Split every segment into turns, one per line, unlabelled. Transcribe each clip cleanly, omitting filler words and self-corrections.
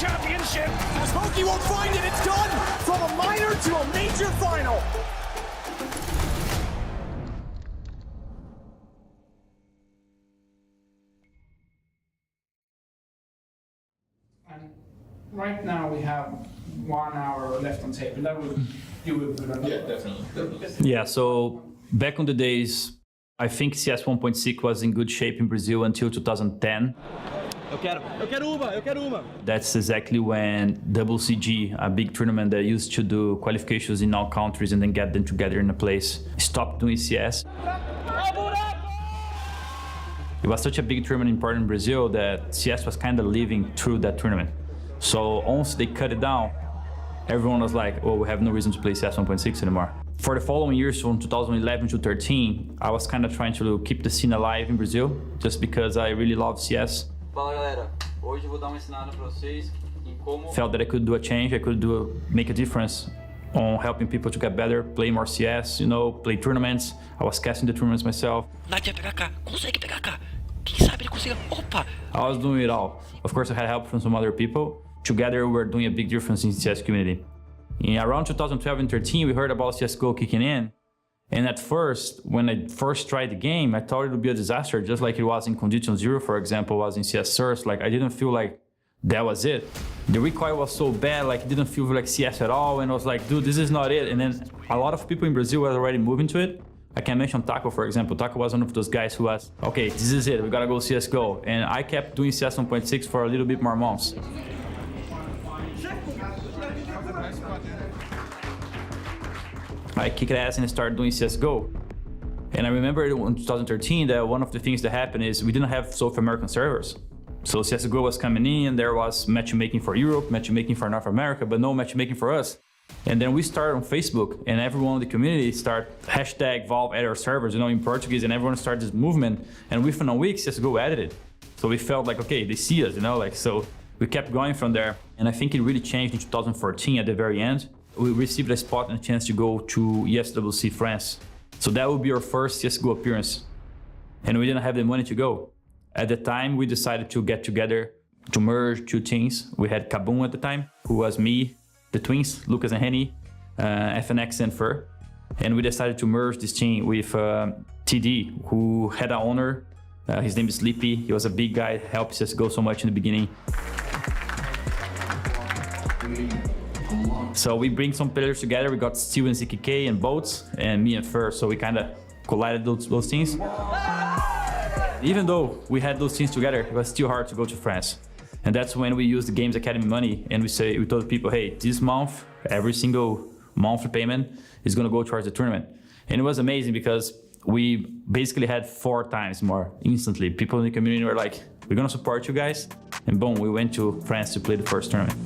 championship.
Smokey won't find it. It's done. From a minor to a major final.
And right now we have 1 hour left on tape, and that would you would do that.
Yeah, definitely.
Yeah, so back on the days, I think CS 1.6 was in good shape in Brazil until 2010.
Eu quero uma.
That's exactly when WCG, a big tournament that used to do qualifications in all countries and then get them together in a place, stopped doing CS. It was such a big tournament important in Brazil that CS was kind of living through that tournament. So once they cut it down, everyone was like, oh, we have no reason to play CS 1.6 anymore. For the following years, from 2011 to 13, I was kind of trying to keep the scene alive in Brazil, just because I really love CS.
Fala galera, hoje eu vou dar uma ensinada para vocês em como...
Felt that I could do a change, I could make a difference on helping people to get better, play more CS, you know, play tournaments. I was casting the tournaments myself.
Nadia pegar cá, consegue pegar cá. Quem sabe ele consiga. Opa!
I was doing it all. Of course, I had help from some other people. Together, we were doing a big difference in the CS community. In around 2012 and 13, we heard about CSGO kicking in. And at first, when I first tried the game, I thought it would be a disaster, just like it was in Condition Zero, for example, was in CS Source. Like, I didn't feel like that was it. The recoil was so bad, like, it didn't feel like CS at all. And I was like, dude, this is not it. And then a lot of people in Brazil were already moving to it. I can mention Taco, for example. Taco was one of those guys who was, okay, this is it, we gotta go CSGO. And I kept doing CS 1.6 for a little bit more months. I kicked ass and started doing CSGO. And I remember in 2013 that one of the things that happened is we didn't have South American servers. So CSGO was coming in, there was matchmaking for Europe, matchmaking for North America, but no matchmaking for us. And then we started on Facebook, and everyone in the community started hashtag Valve add our servers, you know, in Portuguese, and everyone started this movement. And within a week, CSGO added it. So we felt like, okay, they see us, you know, like, so we kept going from there. And I think it really changed in 2014 at the very end. We received a spot and a chance to go to ESWC France. So that would be our first CSGO appearance. And we didn't have the money to go. At the time, we decided to get together to merge two teams. We had Kaboom at the time, who was me, the twins, Lucas and Henny, FNX and Fur. And we decided to merge this team with TD, who had an owner. His name is Sleepy. He was a big guy, helped CSGO so much in the beginning. So we bring some players together. We got Steel and ZKK and Boats, and me and Fur. So we kind of collided those teams. Even though we had those teams together, it was still hard to go to France. And that's when we used the Games Academy money, and we told people, hey, this month, every single monthly payment is going to go towards the tournament. And it was amazing because we basically had 4 times more instantly. People in the community were like, we're going to support you guys. And boom, we went to France to play the first tournament.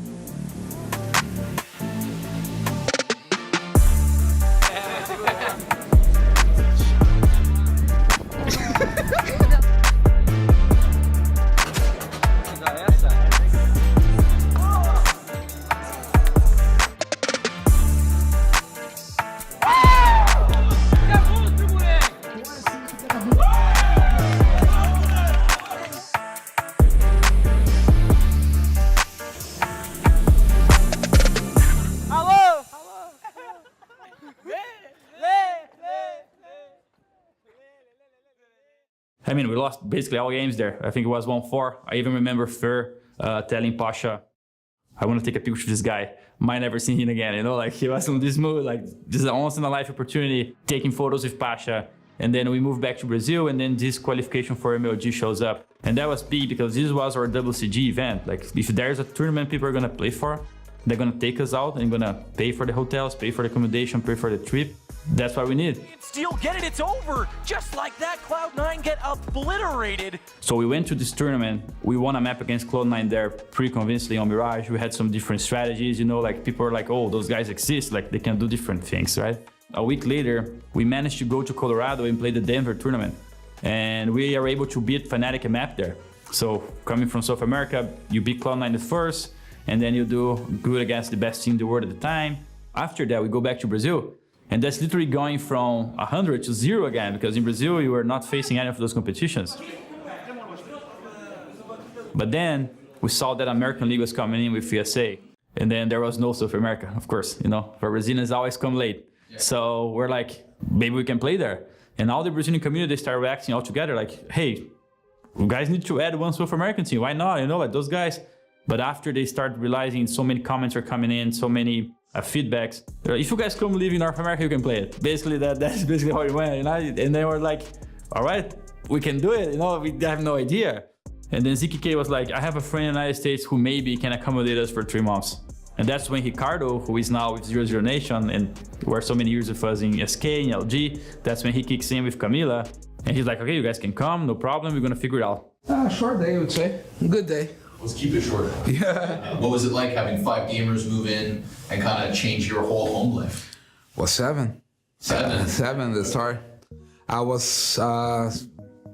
I mean, we lost basically all games there. I think it was 1-4. I even remember Fer telling Pasha, I want to take a picture of this guy. Might never see him again, you know? Like, he was on this mood, like, this is a once-in-a-life opportunity, taking photos with Pasha. And then we moved back to Brazil, and then this qualification for MLG shows up. And that was big because this was our WCG event. Like, if there's a tournament people are going to play for, they're going to take us out and going to pay for the hotels, pay for the accommodation, pay for the trip. That's what we need.
Steel, get it, it's over! Just like that, Cloud9 get obliterated!
So we went to this tournament, we won a map against Cloud9 there pretty convincingly on Mirage. We had some different strategies, you know, like people are like, oh, those guys exist, like they can do different things, right? A week later, we managed to go to Colorado and play the Denver tournament. And we are able to beat Fnatic and map there. So coming from South America, you beat Cloud9 at first, and then you do good against the best team in the world at the time. After that, we go back to Brazil. And that's literally going from 100 to 0 again, because in Brazil, you were not facing any of those competitions. But then we saw that American League was coming in with USA. And then there was no South America, of course, you know, for Brazilians always come late. Yeah. So we're like, maybe we can play there. And all the Brazilian community started reacting all together like, hey, you guys need to add one South American team. Why not? You know, like those guys. But after they start realizing so many comments are coming in, so many feedbacks, they're like, if you guys come live in North America, you can play it. Basically, that's basically how it went. You know? And they were like, all right, we can do it. You know, we have no idea. And then ZKK was like, I have a friend in the United States who maybe can accommodate us for 3 months. And that's when Ricardo, who is now with 00 Nation and were so many years with us in SK, in LG, that's when he kicks in with Camila. And he's like, okay, you guys can come, no problem, we're gonna figure it out.
Short day, I would say. Good day.
Let's keep it short.
Yeah.
What was it like having 5 gamers move in and kind of change your whole home life?
Well, 7.
7?
7 to start. I was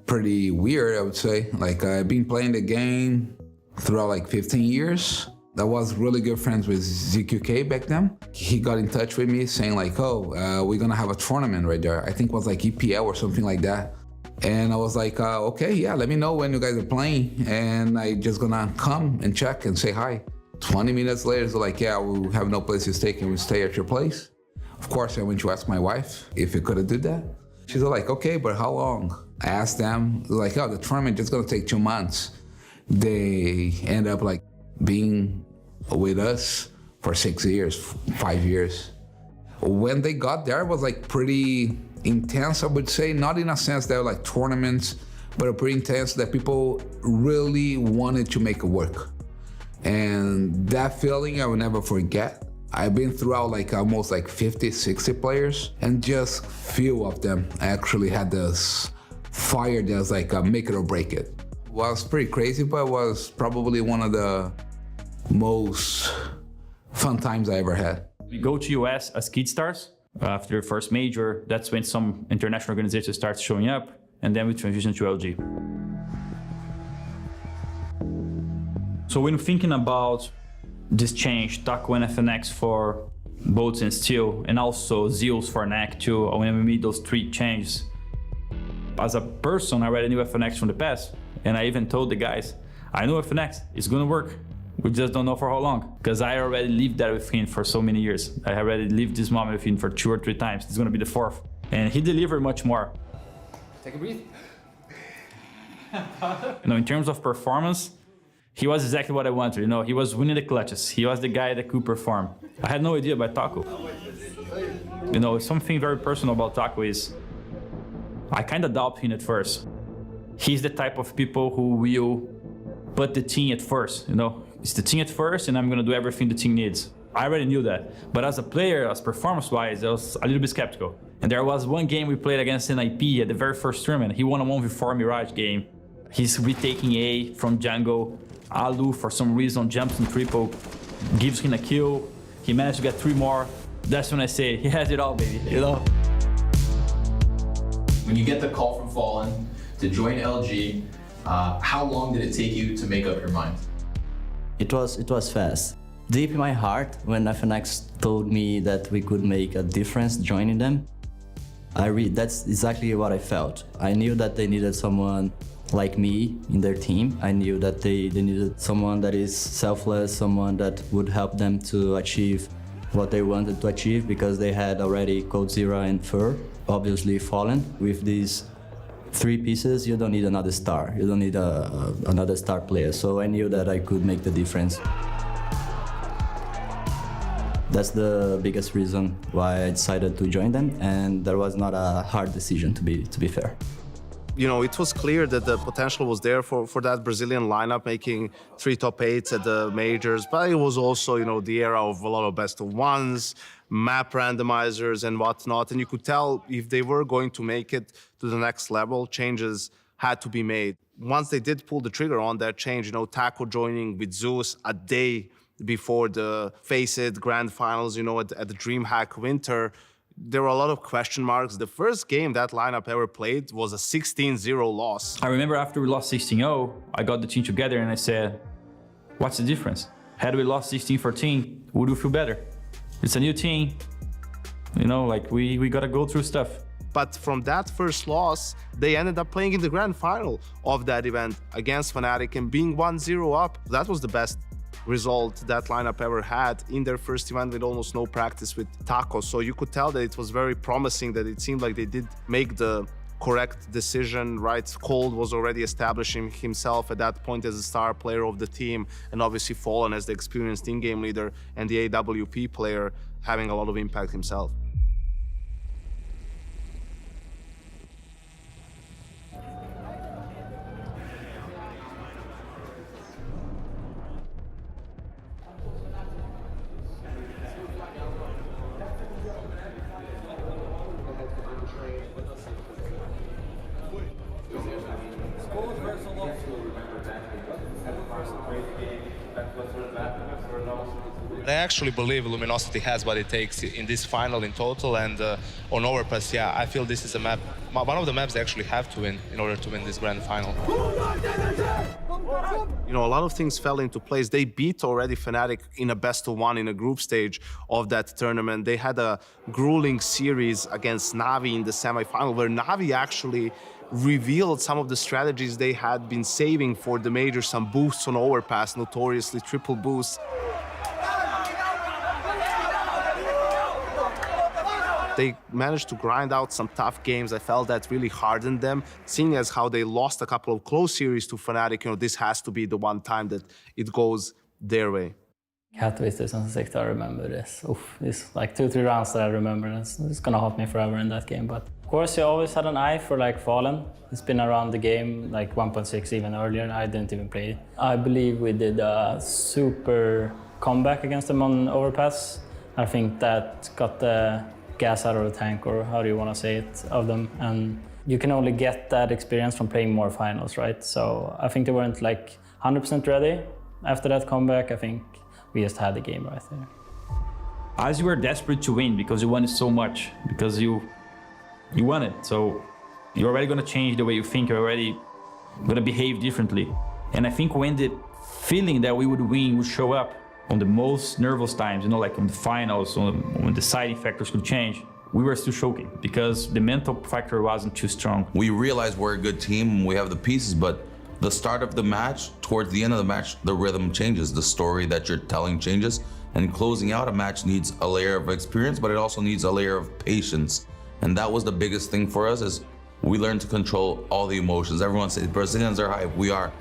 pretty weird, I would say. Like, I've been playing the game throughout like 15 years. I was really good friends with ZQK back then. He got in touch with me saying like, oh, we're gonna have a tournament right there. I think it was like EPL or something like that. And I was like, okay, yeah, let me know when you guys are playing. And I just gonna come and check and say hi. 20 minutes later, they're like, yeah, we have no place to stay. Can we stay at your place? Of course, I went to ask my wife if we could do that. She's like, okay, but how long? I asked them, like, oh, the tournament just gonna take 2 months. They end up like being with us for 6 years, 5 years. When they got there, it was like pretty intense, I would say, not in a sense that like tournaments, but pretty intense that people really wanted to make it work. And that feeling I will never forget. I've been throughout like almost like 50, 60 players, and just few of them actually had this fire that's like make it or break it. It was pretty crazy, but it was probably one of the most fun times I ever had.
We go to US as Kid Stars. After the first major, that's when some international organizations start showing up, and then we transition to LG. So when thinking about this change, Taco and FNX for Bolts and Steel, and also Zeus for NAC too, when we made those 3 changes, as a person, I already knew FNX from the past, and I even told the guys, I know FNX, it's gonna work. We just don't know for how long, because I already lived that with him for so many years. I already lived this moment with him for 2 or 3 times. It's gonna be the 4th. And he delivered much more.
Take a breath.
You know, in terms of performance, he was exactly what I wanted. You know, he was winning the clutches. He was the guy that could perform. I had no idea about Taco. You know, something very personal about Taco is, I kind of doubt him at first. He's the type of people who will put the team at first, you know. It's the team at first, and I'm gonna do everything the team needs. I already knew that. But as a player, as performance-wise, I was a little bit skeptical. And there was one game we played against NIP at the very first tournament. He won a 1v4 Mirage game. He's retaking A from jungle. Alu, for some reason, jumps in triple, gives him a kill. He managed to get 3 more. That's when I say, he has it all, baby, you know?
When you get the call from Fallen to join LG, how long did it take you to make up your mind?
It was fast. Deep in my heart, when FNX told me that we could make a difference joining them, that's exactly what I felt. I knew that they needed someone like me in their team. I knew that they needed someone that is selfless, someone that would help them to achieve what they wanted to achieve, because they had already Coldzera and Fur, obviously Fallen. With these 3 pieces, you don't need another star. You don't need another star player. So I knew that I could make the difference. That's the biggest reason why I decided to join them, and there was not a hard decision, to be fair.
You know, it was clear that the potential was there for that Brazilian lineup, making 3 top 8s at the majors, but it was also, you know, the era of a lot of best of ones, map randomizers and whatnot, and you could tell if they were going to make it to the next level, changes had to be made. Once they did pull the trigger on that change, you know, Taco joining with Zeus a day before the Face It Grand Finals, you know, at the DreamHack Winter, there were a lot of question marks. The first game that lineup ever played was a 16-0 loss.
I remember after we lost 16-0, I got the team together and I said, what's the difference? Had we lost 16-14, would we feel better? It's a new team. You know, like we gotta go through stuff.
But from that first loss, they ended up playing in the grand final of that event against Fnatic and being 1-0 up. That was the best result that lineup ever had in their first event with almost no practice with Taco. So you could tell that it was very promising, that it seemed like they did make the correct decision, right? Cold was already establishing himself at that point as a star player of the team, and obviously Fallen as the experienced in-game leader and the AWP player having a lot of impact himself.
I actually believe Luminosity has what it takes in this final in total, and on Overpass, yeah, I feel this is a map, one of the maps they actually have to win in order to win this grand final.
You know, a lot of things fell into place. They beat already Fnatic in a best-of-1 in a group stage of that tournament. They had a grueling series against Navi in the semifinal, where Navi actually revealed some of the strategies they had been saving for the major, some boosts on Overpass, notoriously triple boosts. They managed to grind out some tough games. I felt that really hardened them. Seeing as how they lost a couple of close series to Fnatic, you know, this has to be the one time that it goes their way.
Katowice 2006, I remember this. Oof, it's like 2-3 rounds that I remember. It's gonna haunt me forever in that game. But of course, you always had an eye for like Fallen. It's been around the game like 1.6 even earlier. I didn't even play it. I believe we did a super comeback against them on Overpass. I think that got the gas out of the tank, or how do you want to say it, of them. And you can only get that experience from playing more finals, right? So I think they weren't like 100% ready after that comeback. I think we just had the game right there.
As you were desperate to win because you wanted so much, because you won it. So you're already going to change the way you think, you're already going to behave differently. And I think when the feeling that we would win would show up on the most nervous times, you know, like on the finals, when the deciding factors could change, we were still choking because the mental factor wasn't too strong.
We realized we're a good team, we have the pieces, but the start of the match, towards the end of the match, the rhythm changes, the story that you're telling changes, and closing out a match needs a layer of experience, but it also needs a layer of patience. And that was the biggest thing for us, is we learned to control all the emotions. Everyone says Brazilians are hype, we are.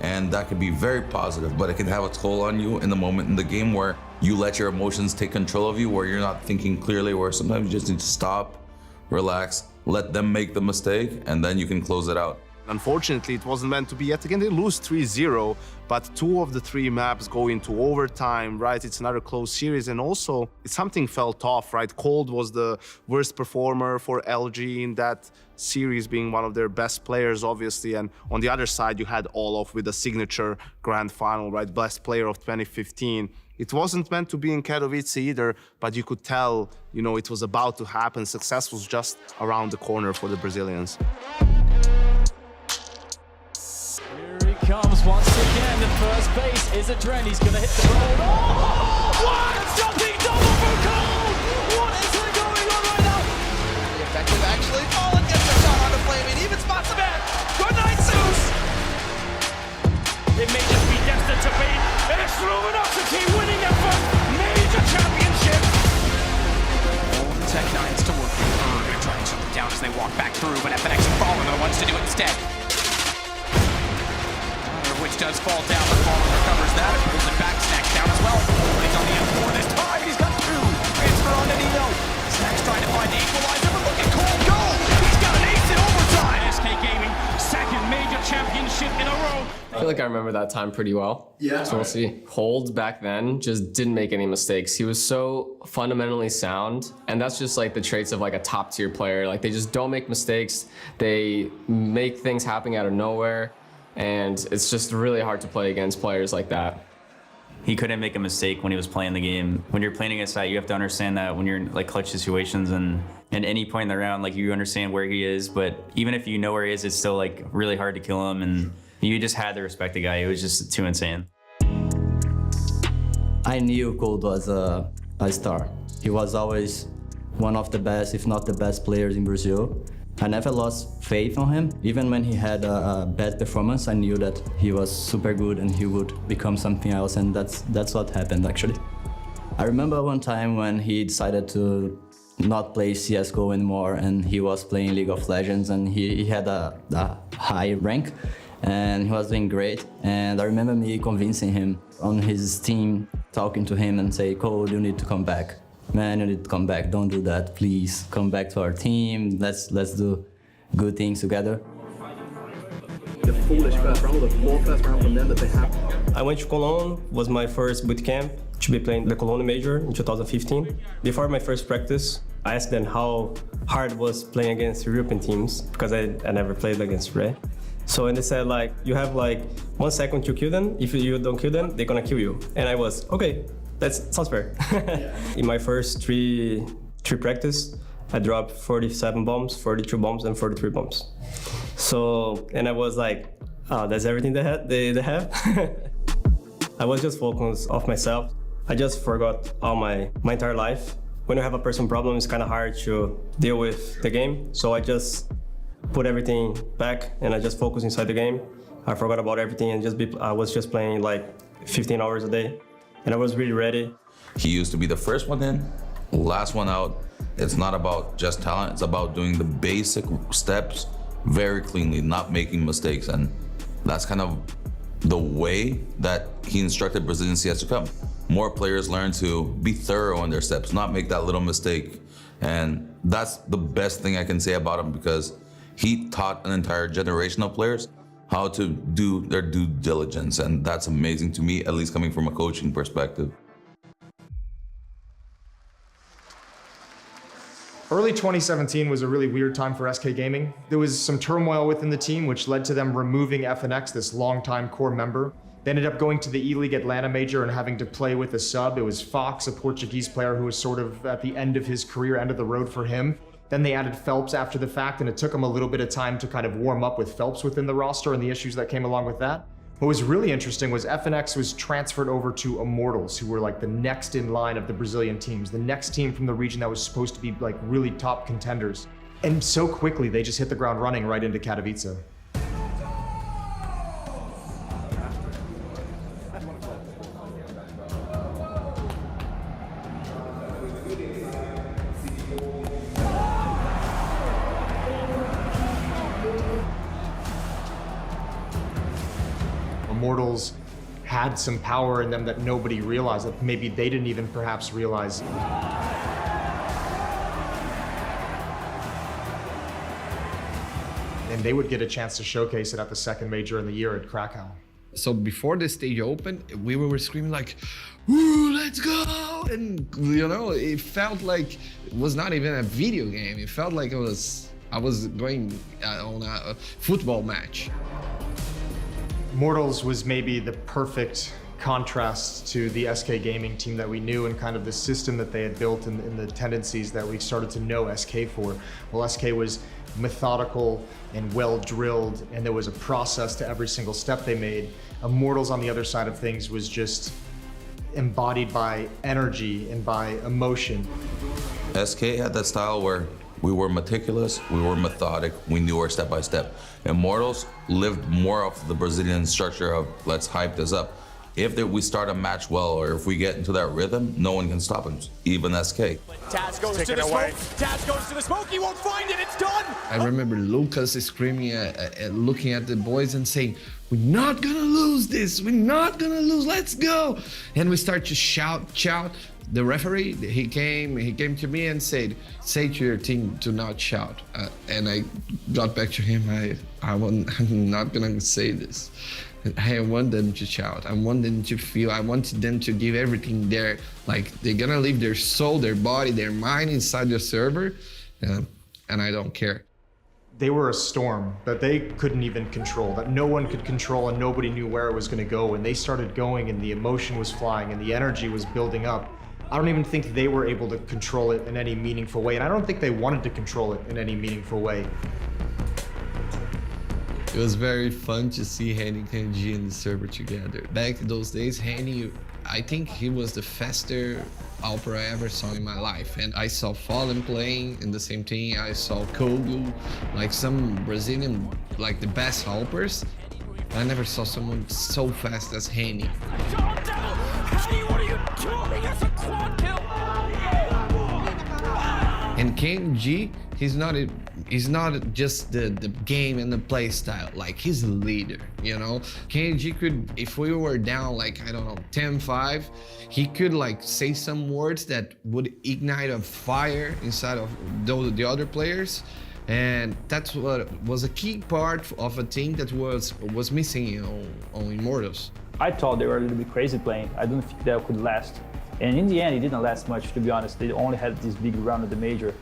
And that can be very positive, but it can have a toll on you in the moment in the game where you let your emotions take control of you, where you're not thinking clearly, where sometimes you just need to stop, relax, let them make the mistake, and then you can close it out.
Unfortunately, it wasn't meant to be yet again. They lose 3-0, but 2 of the 3 maps go into overtime, right? It's another close series, and also something felt off, right? Cold was the worst performer for LG in that series, being one of their best players, obviously. And on the other side, you had Olof with a signature grand final, right? Best player of 2015. It wasn't meant to be in Katowice either, but you could tell, you know, it was about to happen. Success was just around the corner for the Brazilians.
Comes once again, the first base is a Dren, he's gonna hit the road. Oh! What a jumping double for Cold! What is going on right now?
Pretty effective actually. Fallen gets a shot on the flame and even spots the man. Good night, Zeus!
It may just be destined to be FNX Luminosity winning their first major championship.
All the Tech Nines to work with her. Gonna try and shut them down as they walk back through, but FNX and Fallen are the ones to do it instead. Which does fall down, but Fallen recovers that and pulls it back. Snack's down as well. But he's on the M4 this time. He's got 2. Transfer on to Nino. Snack's trying to find the equalizer, but look at Cole go! He's got an ace in overtime! SK Gaming, second major championship in a row.
I feel like I remember that time pretty well.
Yeah.
So we'll see. Hold back then just didn't make any mistakes. He was so fundamentally sound, and that's just like the traits of like a top tier player. Like they just don't make mistakes. They make things happen out of nowhere. And it's just really hard to play against players like that.
He couldn't make a mistake when he was playing the game. When you're playing against that, you have to understand that when you're in like clutch situations and at any point in the round, like you understand where he is, but even if you know where he is, it's still like really hard to kill him, and you just had to respect the guy. It was just too insane.
I knew Cold was a star. He was always one of the best, if not the best players in Brazil. I never lost faith on him. Even when he had a bad performance, I knew that he was super good and he would become something else, and that's what happened actually. I remember one time when he decided to not play CSGO anymore and he was playing League of Legends, and he had a high rank and he was doing great. And I remember me convincing him on his team, talking to him and say, Cole, you need to come back. Man, you need to come back. Don't do that, please. Come back to our team. Let's do good things together.
The foolish first round, the 4th first round from them that they have.
I went to Cologne, was my first boot camp to be playing the Cologne Major in 2015. Before my first practice, I asked them how hard it was playing against European teams, because I never played against Ray. So, and they said, like, you have like 1 second to kill them. If you don't kill them, they're gonna kill you. And I was, okay, that sounds fair. In my first three practice, I dropped 47 bombs, 42 bombs, and 43 bombs. So, and I was like, oh, that's everything they have. I was just focused off myself. I just forgot all my entire life. When you have a personal problem, it's kind of hard to deal with the game. So I just put everything back and I just focused inside the game. I forgot about everything and I was just playing like 15 hours a day. And I was really ready.
He used to be the first one in, last one out. It's not about just talent, it's about doing the basic steps very cleanly, not making mistakes. And that's kind of the way that he instructed Brazilian CS to come. More players learn to be thorough in their steps, not make that little mistake. And that's the best thing I can say about him, because he taught an entire generation of players how to do their due diligence. And that's amazing to me, at least coming from a coaching perspective.
Early 2017 was a really weird time for SK Gaming. There was some turmoil within the team, which led to them removing FNX, this longtime core member. They ended up going to the E-League Atlanta Major and having to play with a sub. It was Fox, a Portuguese player who was sort of at the end of his career, end of the road for him. Then they added Phelps after the fact, and it took them a little bit of time to kind of warm up with Phelps within the roster and the issues that came along with that. What was really interesting was FNX was transferred over to Immortals, who were like the next in line of the Brazilian teams, the next team from the region that was supposed to be like really top contenders. And so quickly, they just hit the ground running right into Katowice. Immortals had some power in them that nobody realized, that maybe they didn't even perhaps realize. And they would get a chance to showcase it at the second major in the year at Krakow.
So before the stage opened, we were screaming like, "Woo, let's go!" And you know, it felt like it was not even a video game. It felt like I was going on a football match.
Immortals was maybe the perfect contrast to the SK Gaming team that we knew, and kind of the system that they had built and the tendencies that we started to know SK for. Well, SK was methodical and well drilled, and there was a process to every single step they made. Immortals, on the other side of things, was just embodied by energy and by emotion.
SK had that style where we were meticulous, we were methodic, we knew our step by step. Immortals lived more of the Brazilian structure of let's hype this up. If we start a match well, or if we get into that rhythm, no one can stop him, even SK.
Taz goes to the smoke, Taz goes to the smoke, he won't find it, it's done!
I remember Lucas screaming, looking at the boys and saying, "We're not gonna lose this, we're not gonna lose, let's go!" And we start to shout. The referee, he came to me and said, "Say to your team to not shout." And I got back to him, I'm not gonna say this. I want them to shout, I want them to feel, I want them to give everything there. Like they're gonna leave their soul, their body, their mind inside the server, and I don't care.
They were a storm that they couldn't even control, that no one could control, and nobody knew where it was gonna go. And they started going, and the emotion was flying, and the energy was building up. I don't even think they were able to control it in any meaningful way, and I don't think they wanted to control it in any meaningful way.
It was very fun to see Henny and G in the server together. Back in those days, Henny, I think he was the faster Alper I ever saw in my life. And I saw Fallen playing in the same team. I saw Kogu, like some Brazilian, like the best Alpers. I never saw someone so fast as Henny. And KNG, he's not just the game and the play style, like he's a leader, you know? KNG could, if we were down like, I don't know, 10-5, he could like say some words that would ignite a fire inside of the other players. And that's what was a key part of a team that was missing on Immortals.
I thought they were a little bit crazy playing. I don't think that could last. And in the end, it didn't last much, to be honest. They only had this big round of the major.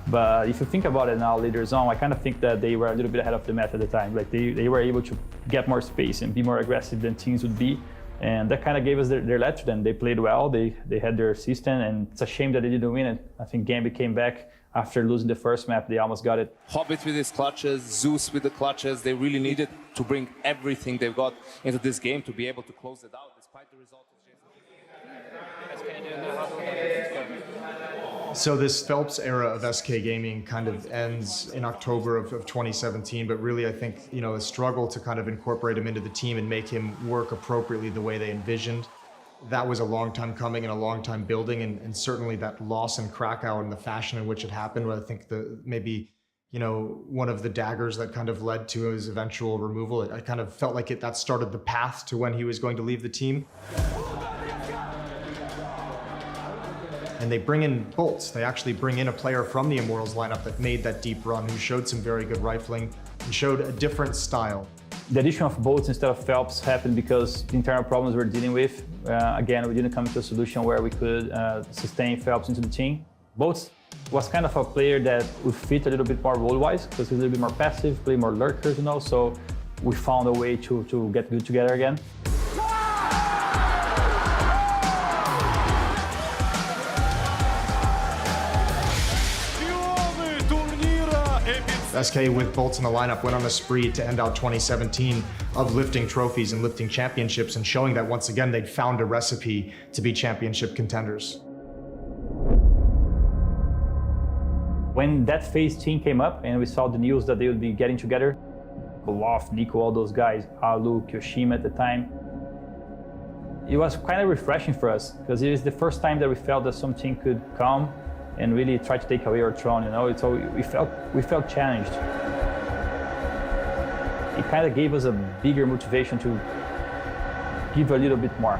But if you think about it now, later on, I kind of think that they were a little bit ahead of the map at the time. Like they were able to get more space and be more aggressive than teams would be. And that kind of gave us their ledge to them. They played well, they had their system, and it's a shame that they didn't win it. I think Gambit came back after losing the first map, they almost got it.
Hobbit with his clutches, Zeus with the clutches, they really needed to bring everything they've got into this game to be able to close it out despite the result.
So this Phelps era of SK Gaming kind of ends in October of 2017, but really I think, you know, a struggle to kind of incorporate him into the team and make him work appropriately the way they envisioned. That was a long time coming and a long time building, and certainly that loss in Krakow and the fashion in which it happened, I think maybe, you know, one of the daggers that kind of led to his eventual removal. I kind of felt like that started the path to when he was going to leave the team. And they bring in Bolts. They actually bring in a player from the Immortals lineup that made that deep run, who showed some very good rifling and showed a different style.
The addition of Bolts instead of Phelps happened because the internal problems we're dealing with. Again, we didn't come to a solution where we could sustain Phelps into the team. Bolts was kind of a player that would fit a little bit more role-wise because he's a little bit more passive, play more lurkers, you know, so we found a way to get good together again.
SK with Bolts in the lineup went on a spree to end out 2017 of lifting trophies and lifting championships and showing that once again they'd found a recipe to be championship contenders.
When that phase team came up and we saw the news that they would be getting together, Olaf, Nico, all those guys, Alu, Kyoshima at the time, it was kind of refreshing for us because it was the first time that we felt that something could come and really try to take away our throne, you know. So we felt challenged. It kind of gave us a bigger motivation to give a little bit more.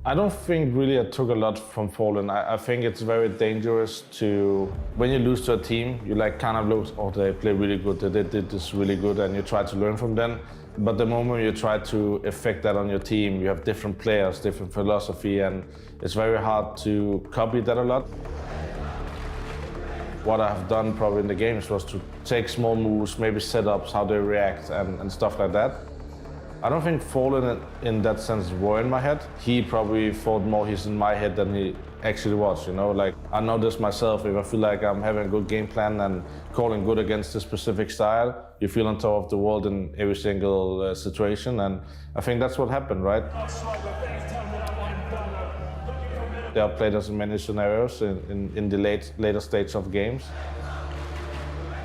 I don't think really I took a lot from Fallen. I think it's very dangerous to, when you lose to a team, you like kind of look, oh, they play really good, they did this really good, and you try to learn from them. But the moment you try to affect that on your team, you have different players, different philosophy, and it's very hard to copy that a lot. What I've done probably in the games was to take small moves, maybe setups, how they react, and stuff like that. I don't think Fallen in that sense were in my head. He probably thought more he's in my head than he actually was, you know? Like, I know this myself, if I feel like I'm having a good game plan and calling good against a specific style, you feel on top of the world in every single situation, and I think that's what happened, right? They have played us in many scenarios in the later stage of games.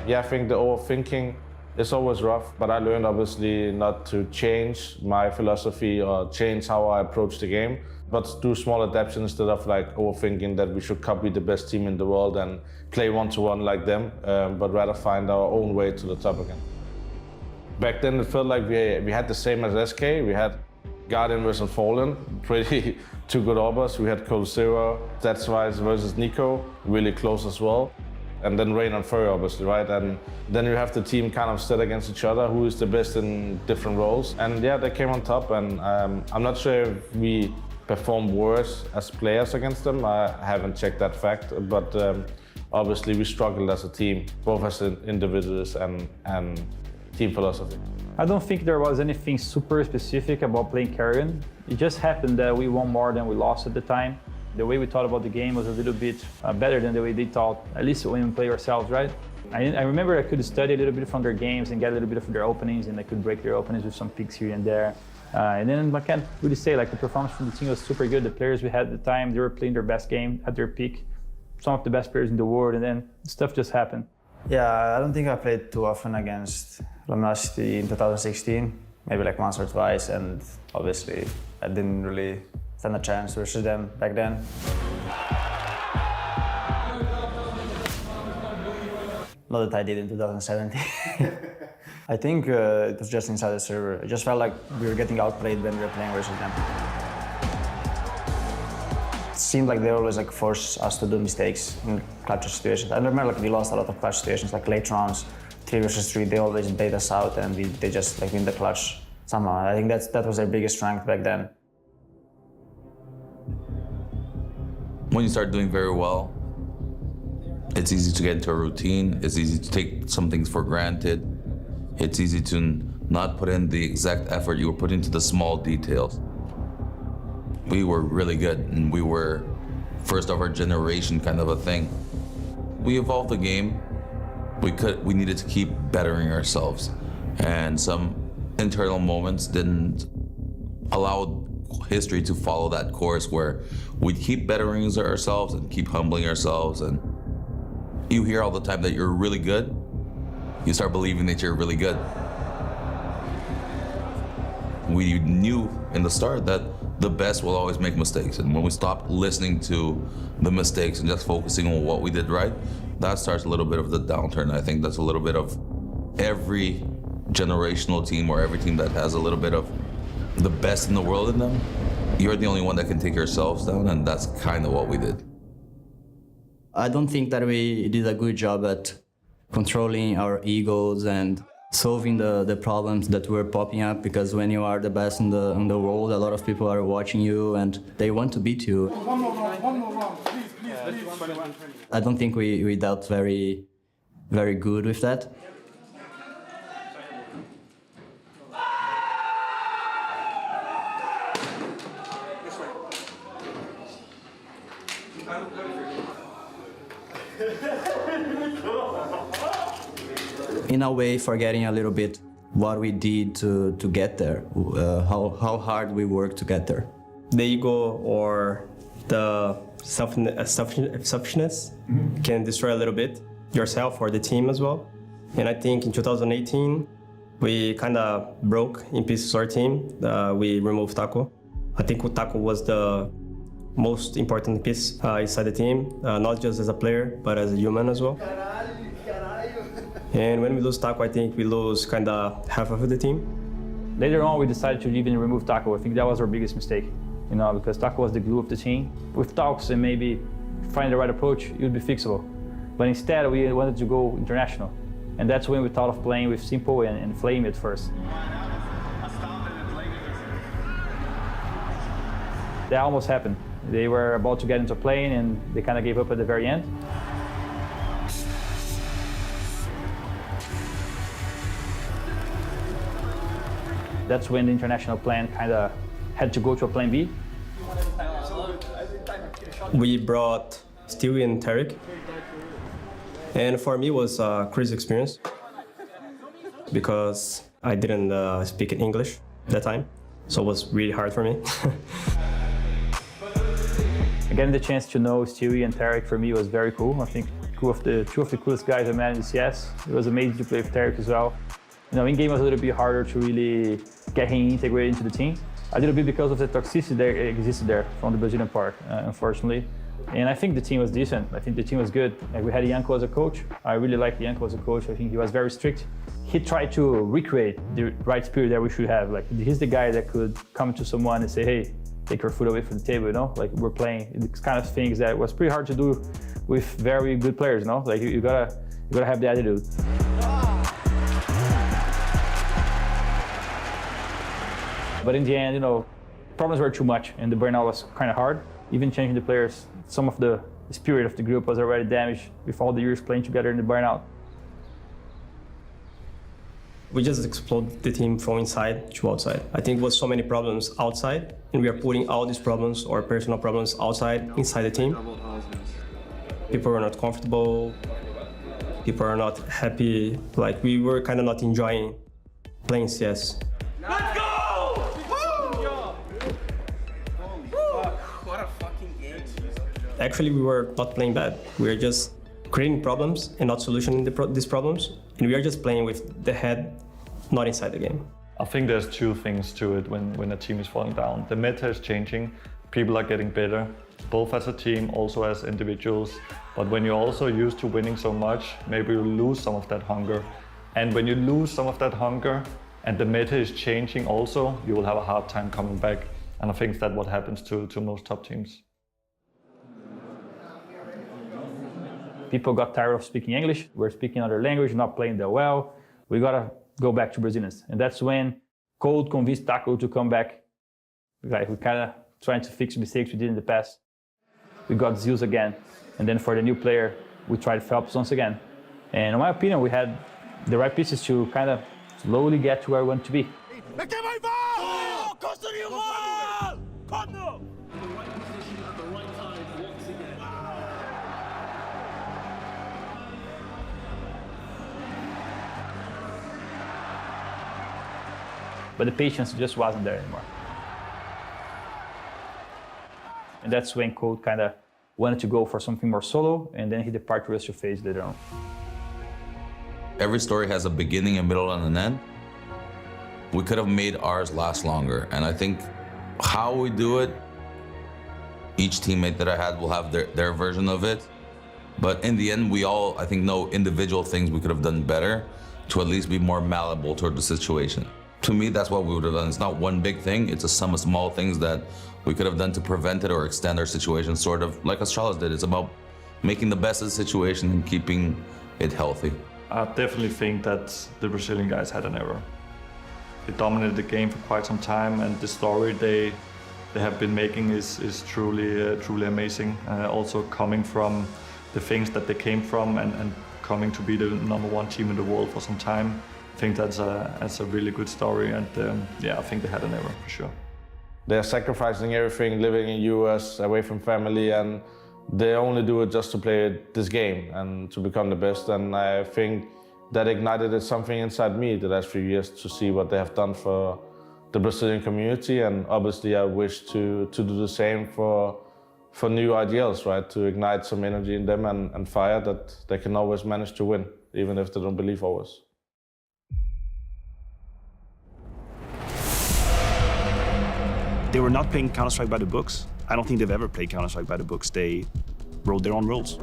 Yeah, I think the overthinking is always rough, but I learned obviously not to change my philosophy or change how I approach the game, but do small adaptations instead of like overthinking that we should copy the best team in the world and play one-to-one like them, but rather find our own way to the top again. Back then it felt like we had the same as SK. We had Guardian versus Fallen, pretty two good Orbers. We had Cold Zero, Desistir versus Nico, really close as well. And then Rain and Furry, obviously, right? And then you have the team kind of set against each other, who is the best in different roles. And yeah, they came on top, and I'm not sure if we performed worse as players against them. I haven't checked that fact, but obviously we struggled as a team, both as individuals and team philosophy.
I don't think there was anything super specific about playing Carrion. It just happened that we won more than we lost at the time. The way we thought about the game was a little bit better than the way they thought, at least when we play ourselves, right? I remember I could study a little bit from their games and get a little bit of their openings, and I could break their openings with some picks here and there. And then I can't really say, like, the performance from the team was super good. The players we had at the time, they were playing their best game at their peak. Some of the best players in the world, and then stuff just happened.
Yeah, I don't think I played too often against Jamais in 2016, maybe like once or twice, and obviously I didn't really stand a chance versus them back then. Not that I did in 2017. I think it was just inside the server. It just felt like we were getting outplayed when we were playing versus them. It seemed like they always like force us to do mistakes in clutch situations. I remember like we lost a lot of clutch situations, like late rounds, 3 versus 3. They always bait us out, and they just like win the clutch somehow. I think that was their biggest strength back then.
When you start doing very well, it's easy to get into a routine. It's easy to take some things for granted. It's easy to not put in the exact effort you were putting into the small details. We were really good, and we were first of our generation kind of a thing. We evolved the game. We needed to keep bettering ourselves, and some internal moments didn't allow history to follow that course where we'd keep bettering ourselves and keep humbling ourselves. And you hear all the time that you're really good. You start believing that you're really good. We knew in the start that the best will always make mistakes, and when we stop listening to the mistakes and just focusing on what we did right, that starts a little bit of the downturn. I think that's a little bit of every generational team, or every team that has a little bit of the best in the world in them. You're the only one that can take yourselves down, and that's kind of what we did.
I don't think that we did a good job at controlling our egos and solving the problems that were popping up, because when you are the best in the world, a lot of people are watching you and they want to beat you.
One more round, please.
I don't think we dealt very good with that. In a way, forgetting a little bit what we did to get there, how hard we worked to get there.
The ego or the selfishness can destroy a little bit yourself or the team as well. And I think in 2018, we kind of broke in pieces our team. We removed Taco. I think Taco was the most important piece inside the team, not just as a player, but as a human as well. And when we lose Taco, I think we lose kind of half of the team.
Later on, we decided to even remove Taco. I think that was our biggest mistake, because Taco was the glue of the team. With talks and maybe find the right approach, it would be fixable. But instead, we wanted to go international. And that's when we thought of playing with Simple and Flame at first. That almost happened. They were about to get into a plane, and they kind of gave up at the very end. That's when the international plan kind of had to go to a plan B.
We brought Stewie and Tarek. And for me, it was a crazy experience because I didn't speak in English at that time. So it was really hard for me.
Getting the chance to know Stewie and Tarek for me was very cool. I think two of the coolest guys I met in CS. It was amazing to play with Tarek as well. In game was a little bit harder to really get him integrated into the team. A little bit because of the toxicity that existed there from the Brazilian part, unfortunately. And I think the team was decent. I think the team was good. Like, we had Yanko as a coach. I really liked Yanko as a coach. I think he was very strict. He tried to recreate the right spirit that we should have. Like, he's the guy that could come to someone and say, hey, take your foot away from the table, Like, we're playing these kind of things that was pretty hard to do with very good players, Like, you gotta have the attitude. But in the end, problems were too much, and the burnout was kind of hard. Even changing the players, some of the spirit of the group was already damaged with all the years playing together in the burnout.
We just exploded the team from inside to outside. I think it was so many problems outside, and we are putting all these problems or personal problems inside the team. People were not comfortable. People are not happy. Like, we were kind of not enjoying playing CS.
Let's go!
Actually, we were not playing bad. We were just creating problems and not solutioning these problems. And we are just playing with the head, not inside the game.
I think there's two things to it when a team is falling down. The meta is changing, people are getting better, both as a team, also as individuals. But when you're also used to winning so much, maybe you lose some of that hunger. And when you lose some of that hunger and the meta is changing also, you will have a hard time coming back. And I think that's what happens to most top teams.
People got tired of speaking English. We're speaking other language, not playing that well. We gotta go back to Brazilians. And that's when Cold convinced Taco to come back. Like, we kind of trying to fix mistakes we did in the past. We got Zeus again. And then for the new player, we tried Phelps once again. And in my opinion, we had the right pieces to kind of slowly get to where we want to be. But the patience just wasn't there anymore. And that's when Cold kind of wanted to go for something more solo, and then he departed to face later on.
Every story has a beginning, a middle, and an end. We could have made ours last longer, and I think how we do it, each teammate that I had will have their version of it. But in the end, we all, I think, know individual things we could have done better to at least be more malleable toward the situation. To me, that's what we would have done. It's not one big thing, it's a sum of small things that we could have done to prevent it or extend our situation, sort of like Australis did. It's about making the best of the situation and keeping it healthy.
I definitely think that the Brazilian guys had an error. They dominated the game for quite some time, and the story they have been making is truly amazing. Also coming from the things that they came from and coming to be the #1 team in the world for some time. I think that's a really good story, and yeah, I think they had an error for sure.
They're sacrificing everything, living in US, away from family, and they only do it just to play this game and to become the best. And I think that ignited something inside me the last few years to see what they have done for the Brazilian community. And obviously I wish to do the same for new ideals, right? To ignite some energy in them and fire that they can always manage to win, even if they don't believe always.
They were not playing Counter-Strike by the books. I don't think they've ever played Counter-Strike by the books. They wrote their own rules.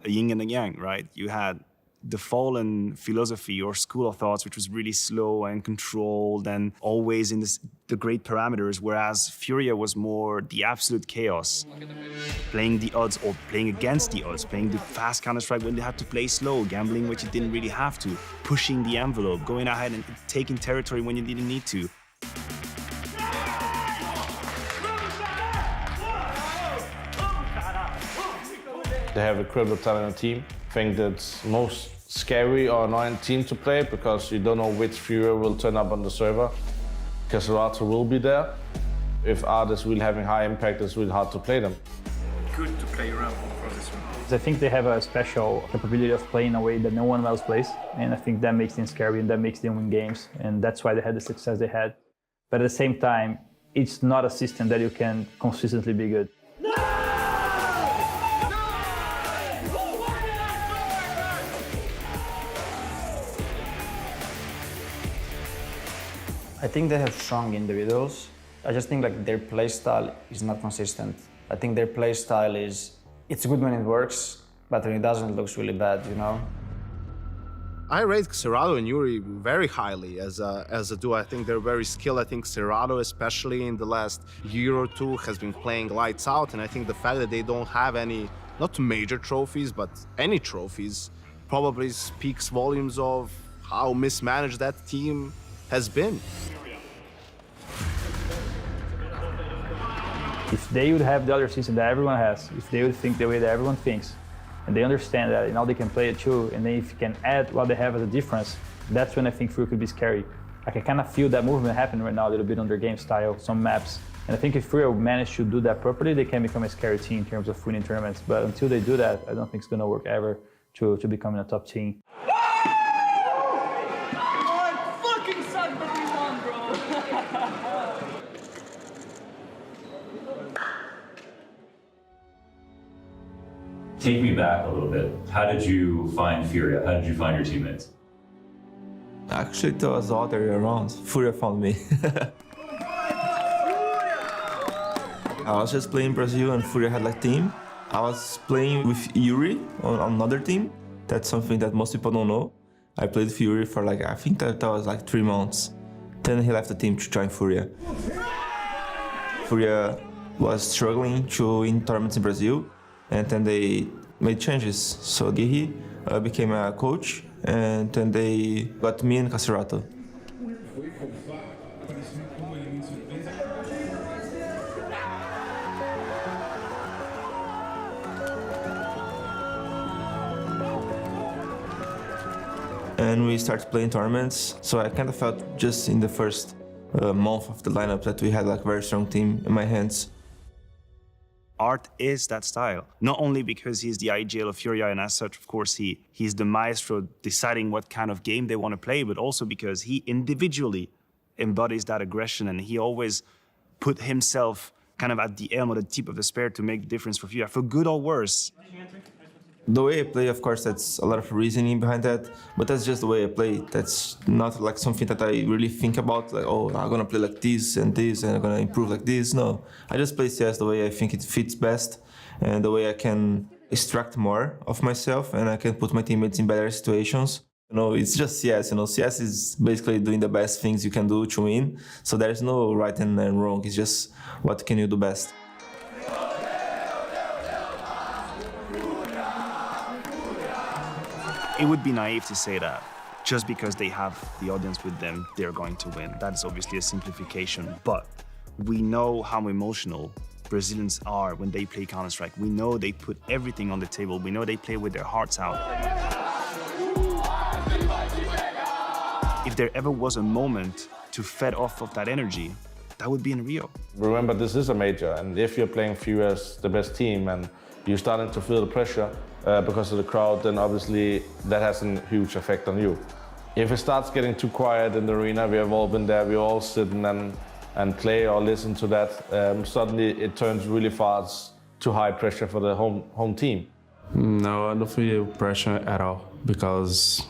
Yin and a yang, right? You had the Fallen philosophy or school of thoughts, which was really slow and controlled and always in the great parameters, whereas Furia was more the absolute chaos. Playing the odds or playing against the odds, playing the fast Counter-Strike when they had to play slow, gambling when you didn't really have to, pushing the envelope, going ahead and taking territory when you didn't need to.
They have a incredible talented team. I think that's most scary or annoying team to play because you don't know which Fury will turn up on the server. Because Serato will be there. If artists will having high impact, it's really hard to play them.
Good to play around for this one.
I think they have a special capability of playing in a way that no one else plays. And I think that makes them scary and that makes them win games. And that's why they had the success they had. But at the same time, it's not a system that you can consistently be good.
I think they have strong individuals. I just think like their play style is not consistent. I think their play style it's good when it works, but when it doesn't, it looks really bad, you know?
I rate Serato and Yuri very highly as a duo. I think they're very skilled. I think Serato, especially in the last year or two, has been playing lights out. And I think the fact that they don't have any, not major trophies, but any trophies, probably speaks volumes of how mismanaged that team has been.
If they would have the other system that everyone has, if they would think the way that everyone thinks, and they understand that now they can play it too, and then if you can add what they have as a difference, that's when I think Furia could be scary. I can kind of feel that movement happening right now a little bit on their game style, some maps. And I think if Furia manage to do that properly, they can become a scary team in terms of winning tournaments. But until they do that, I don't think it's going to work ever to becoming a top team.
Fucking suck, but we won, bro.
Take me back a little bit. How did you find Furia? How did you find your teammates?
Actually, it was the other way around. Furia found me. I was just playing Brazil and Furia had like team. I was playing with Yuri on another team. That's something that most people don't know. I played Fury for like, I think that was like 3 months. Then he left the team to join Furia. Furia was struggling to win tournaments in Brazil, and then they made changes. So Guerri became a coach, and then they got me and Caserato. And we started playing tournaments. So I kind of felt just in the first month of the lineup that we had like a very strong team in my hands.
Art is that style, not only because he's the ideal of Furia, and as such, of course, he's the maestro deciding what kind of game they want to play, but also because he individually embodies that aggression, and he always put himself kind of at the elm or the tip of the spear to make the difference for Furia, for good or worse.
The way I play, of course, that's a lot of reasoning behind that, but that's just the way I play. That's not like something that I really think about, like, oh, I'm gonna play like this, and I'm gonna improve like this. No, I just play CS the way I think it fits best, and the way I can extract more of myself, and I can put my teammates in better situations. You know, it's just CS, CS is basically doing the best things you can do to win, so there's no right and wrong, it's just what can you do best.
It would be naive to say that just because they have the audience with them, they're going to win. That's obviously a simplification, but we know how emotional Brazilians are when they play Counter-Strike. We know they put everything on the table. We know they play with their hearts out. If there ever was a moment to fed off of that energy, that would be in Rio.
Remember, this is a major, and if you're playing Furia as the best team and you're starting to feel the pressure because of the crowd, then obviously that has a huge effect on you. If it starts getting too quiet in the arena, we have all been there, we all sit and play or listen to that, suddenly it turns really fast to high pressure for the home team.
No, I don't feel pressure at all because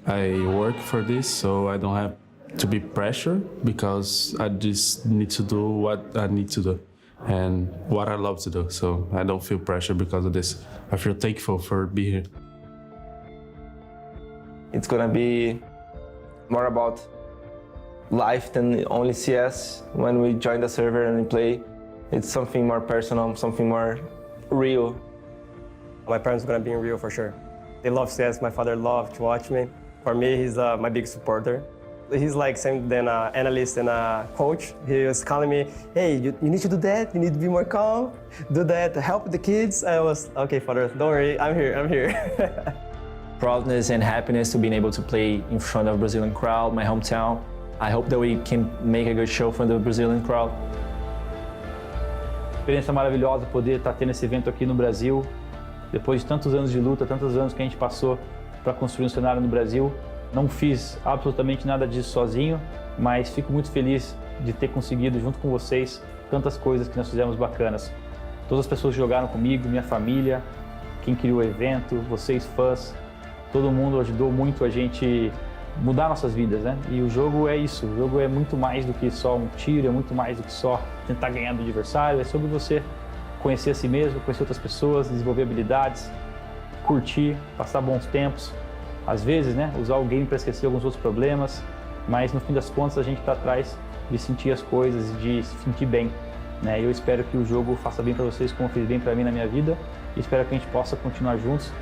I work for this, so I don't have to be pressured because I just need to do what I need to do and what I love to do. So I don't feel pressure because of this. I feel thankful for being here.
It's gonna be more about life than only CS. When we join the server and we play, it's something more personal, something more real.
My parents are gonna be in Rio for sure. They love CS. My father loved to watch me. For me, he's my big supporter. He's like same than an analyst and a coach. He was calling me, hey, you need to do that, you need to be more calm, do that, help the kids. I was, okay, father, don't worry, I'm here.
Proudness and happiness to being able to play in front of a Brazilian crowd, my hometown. I hope that we can make a good show for the Brazilian crowd.
Experiência maravilhosa poder estar tendo esse evento aqui no Brasil. Depois de tantos anos de luta, tantos anos que a gente passou para construir um cenário no Brasil. Não fiz absolutamente nada disso sozinho, mas fico muito feliz de ter conseguido, junto com vocês, tantas coisas que nós fizemos bacanas. Todas as pessoas que jogaram comigo, minha família, quem criou o evento, vocês fãs, todo mundo ajudou muito a gente mudar nossas vidas, né? E o jogo é isso, o jogo é muito mais do que só um tiro, é muito mais do que só tentar ganhar do adversário, é sobre você conhecer a si mesmo, conhecer outras pessoas, desenvolver habilidades, curtir, passar bons tempos. Às vezes, né, usar o game para esquecer alguns outros problemas, mas no fim das contas a gente está atrás de sentir as coisas, de se sentir bem, né? Eu espero que o jogo faça bem para vocês como fez bem para mim na minha vida e espero que a gente possa continuar juntos,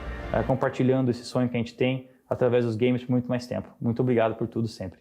compartilhando esse sonho que a gente tem através dos games por muito mais tempo. Muito obrigado por tudo sempre.